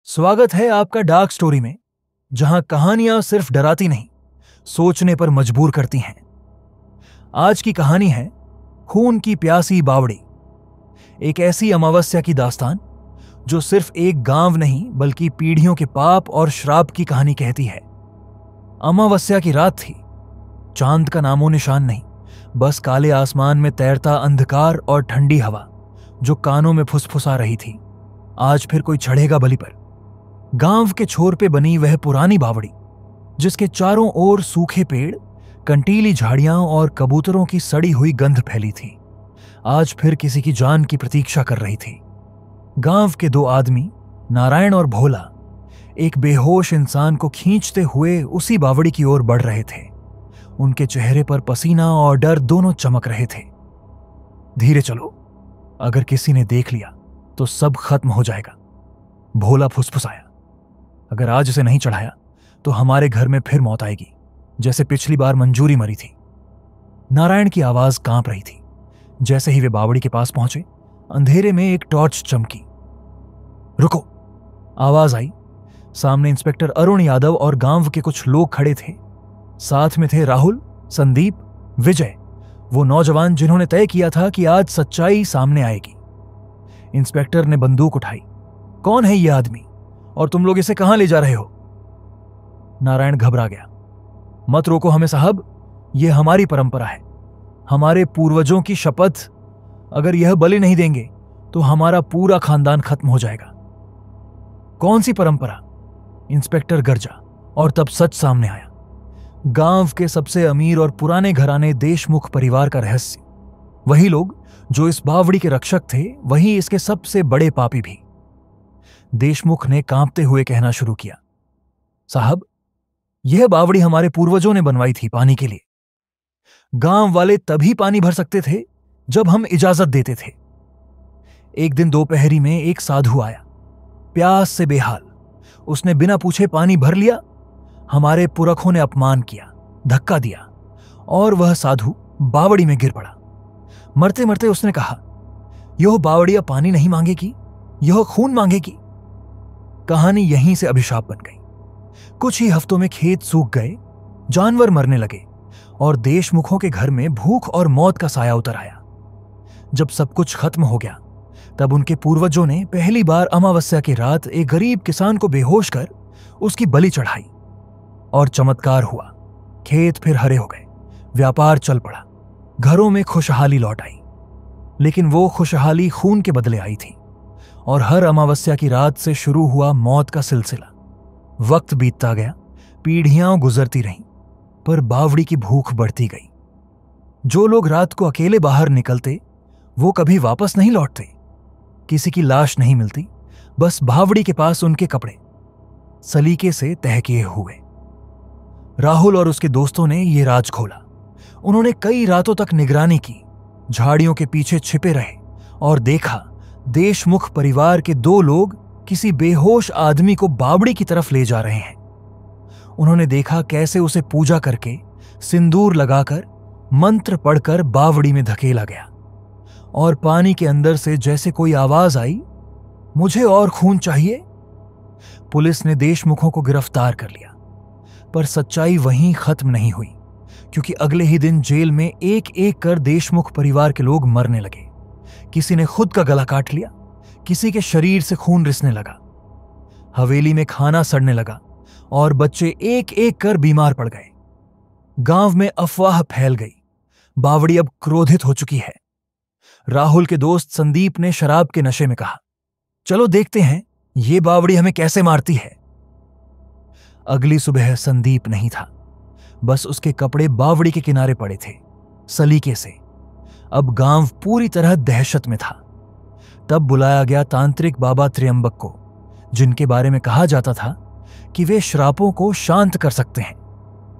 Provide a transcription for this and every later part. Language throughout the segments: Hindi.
स्वागत है आपका डार्क स्टोरी में, जहां कहानियां सिर्फ डराती नहीं, सोचने पर मजबूर करती हैं। आज की कहानी है खून की प्यासी बावड़ी। एक ऐसी अमावस्या की दास्तान जो सिर्फ एक गांव नहीं बल्कि पीढ़ियों के पाप और श्राप की कहानी कहती है। अमावस्या की रात थी। चांद का नामो निशान नहीं, बस काले आसमान में तैरता अंधकार और ठंडी हवा जो कानों में फुसफुसा रही थी। आज फिर कोई चढ़ेगा बलि पर। गांव के छोर पे बनी वह पुरानी बावड़ी, जिसके चारों ओर सूखे पेड़, कंटीली झाड़ियां और कबूतरों की सड़ी हुई गंध फैली थी, आज फिर किसी की जान की प्रतीक्षा कर रही थी। गांव के दो आदमी, नारायण और भोला, एक बेहोश इंसान को खींचते हुए उसी बावड़ी की ओर बढ़ रहे थे। उनके चेहरे पर पसीना और डर दोनों चमक रहे थे। धीरे चलो, अगर किसी ने देख लिया तो सब खत्म हो जाएगा, भोला फुसफुसाया। अगर आज इसे नहीं चढ़ाया तो हमारे घर में फिर मौत आएगी, जैसे पिछली बार मंजूरी मरी थी। नारायण की आवाज कांप रही थी। जैसे ही वे बावड़ी के पास पहुंचे, अंधेरे में एक टॉर्च चमकी। रुको, आवाज आई। सामने इंस्पेक्टर अरुण यादव और गांव के कुछ लोग खड़े थे। साथ में थे राहुल, संदीप, विजय, वो नौजवान जिन्होंने तय किया था कि आज सच्चाई सामने आएगी। इंस्पेक्टर ने बंदूक उठाई। कौन है यह आदमी और तुम लोग इसे कहां ले जा रहे हो? नारायण घबरा गया। मत रोको हमें साहब, यह हमारी परंपरा है, हमारे पूर्वजों की शपथ। अगर यह बलि नहीं देंगे तो हमारा पूरा खानदान खत्म हो जाएगा। कौन सी परंपरा? इंस्पेक्टर गरजा और तब सच सामने आया। गांव के सबसे अमीर और पुराने घराने देशमुख परिवार का रहस्य। वही लोग जो इस बावड़ी के रक्षक थे, वही इसके सबसे बड़े पापी भी। देशमुख ने कांपते हुए कहना शुरू किया, साहब, यह बावड़ी हमारे पूर्वजों ने बनवाई थी पानी के लिए। गांव वाले तभी पानी भर सकते थे जब हम इजाजत देते थे। एक दिन दोपहरी में एक साधु आया, प्यास से बेहाल। उसने बिना पूछे पानी भर लिया। हमारे पुरखों ने अपमान किया, धक्का दिया और वह साधु बावड़ी में गिर पड़ा। मरते मरते उसने कहा, यह बावड़िया पानी नहीं मांगेगी, यह खून मांगेगी। कहानी यहीं से अभिशाप बन गई। कुछ ही हफ्तों में खेत सूख गए, जानवर मरने लगे और देशमुखों के घर में भूख और मौत का साया उतर आया। जब सब कुछ खत्म हो गया, तब उनके पूर्वजों ने पहली बार अमावस्या की रात एक गरीब किसान को बेहोश कर उसकी बलि चढ़ाई और चमत्कार हुआ। खेत फिर हरे हो गए, व्यापार चल पड़ा, घरों में खुशहाली लौट आई। लेकिन वो खुशहाली खून के बदले आई थी और हर अमावस्या की रात से शुरू हुआ मौत का सिलसिला। वक्त बीतता गया, पीढ़ियां गुजरती रहीं, पर बावड़ी की भूख बढ़ती गई। जो लोग रात को अकेले बाहर निकलते, वो कभी वापस नहीं लौटते। किसी की लाश नहीं मिलती, बस बावड़ी के पास उनके कपड़े सलीके से तह किए हुए। राहुल और उसके दोस्तों ने यह राज खोला। उन्होंने कई रातों तक निगरानी की, झाड़ियों के पीछे छिपे रहे और देखा देशमुख परिवार के दो लोग किसी बेहोश आदमी को बावड़ी की तरफ ले जा रहे हैं। उन्होंने देखा कैसे उसे पूजा करके, सिंदूर लगाकर, मंत्र पढ़कर बावड़ी में धकेला गया और पानी के अंदर से जैसे कोई आवाज आई, मुझे और खून चाहिए। पुलिस ने देशमुखों को गिरफ्तार कर लिया, पर सच्चाई वहीं खत्म नहीं हुई, क्योंकि अगले ही दिन जेल में एक एक कर देशमुख परिवार के लोग मरने लगे। किसी ने खुद का गला काट लिया, किसी के शरीर से खून रिसने लगा, हवेली में खाना सड़ने लगा और बच्चे एक एक कर बीमार पड़ गए। गांव में अफवाह फैल गई, बावड़ी अब क्रोधित हो चुकी है। राहुल के दोस्त संदीप ने शराब के नशे में कहा, चलो देखते हैं ये बावड़ी हमें कैसे मारती है। अगली सुबह संदीप नहीं था, बस उसके कपड़े बावड़ी के किनारे पड़े थे, सलीके से। अब गांव पूरी तरह दहशत में था। तब बुलाया गया तांत्रिक बाबा त्र्यंबक को, जिनके बारे में कहा जाता था कि वे श्रापों को शांत कर सकते हैं।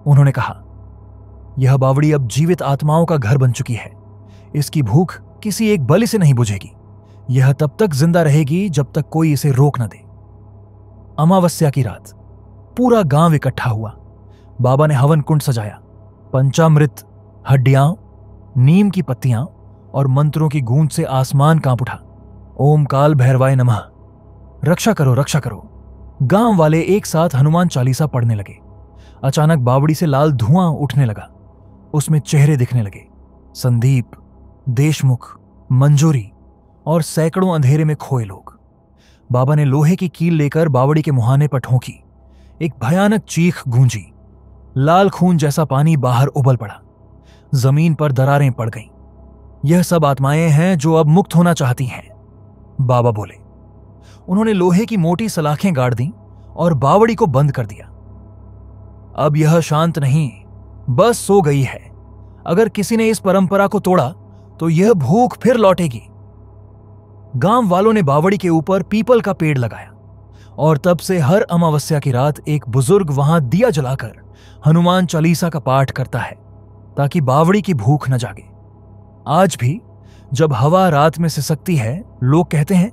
उन्होंने कहा, यह बावड़ी अब जीवित आत्माओं का घर बन चुकी है। इसकी भूख किसी एक बलि से नहीं बुझेगी। यह तब तक जिंदा रहेगी जब तक कोई इसे रोक न दे। अमावस्या की रात पूरा गांव इकट्ठा हुआ। बाबा ने हवन कुंड सजाया। पंचामृत, हड्डियां, नीम की पत्तियां और मंत्रों की गूंज से आसमान कांप उठा। ओम काल भैरवाय नमः, रक्षा करो रक्षा करो। गांव वाले एक साथ हनुमान चालीसा पढ़ने लगे। अचानक बावड़ी से लाल धुआं उठने लगा। उसमें चेहरे दिखने लगे, संदीप, देशमुख, मंजूरी और सैकड़ों अंधेरे में खोए लोग। बाबा ने लोहे की कील लेकर बावड़ी के मुहाने पर ठोंकी। एक भयानक चीख गूंजी। लाल खून जैसा पानी बाहर उबल पड़ा। जमीन पर दरारें पड़ गईं। यह सब आत्माएं हैं जो अब मुक्त होना चाहती हैं, बाबा बोले। उन्होंने लोहे की मोटी सलाखें गाड़ दी और बावड़ी को बंद कर दिया। अब यह शांत नहीं, बस सो गई है। अगर किसी ने इस परंपरा को तोड़ा तो यह भूख फिर लौटेगी। गांव वालों ने बावड़ी के ऊपर पीपल का पेड़ लगाया और तब से हर अमावस्या की रात एक बुजुर्ग वहां दिया जलाकर हनुमान चालीसा का पाठ करता है ताकि बावड़ी की भूख न जागे। आज भी जब हवा रात में सिसकती है, लोग कहते हैं,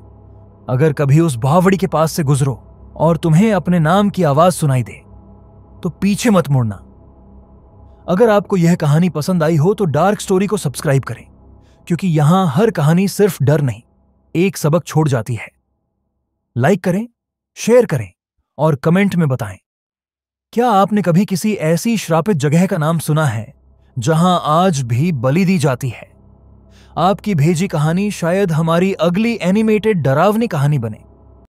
अगर कभी उस बावड़ी के पास से गुजरो और तुम्हें अपने नाम की आवाज सुनाई दे तो पीछे मत मुड़ना। अगर आपको यह कहानी पसंद आई हो तो डार्क स्टोरी को सब्सक्राइब करें, क्योंकि यहां हर कहानी सिर्फ डर नहीं, एक सबक छोड़ जाती है। लाइक करें, शेयर करें और कमेंट में बताएं, क्या आपने कभी किसी ऐसी श्रापित जगह का नाम सुना है जहां आज भी बलि दी जाती है? आपकी भेजी कहानी शायद हमारी अगली एनिमेटेड डरावनी कहानी बने।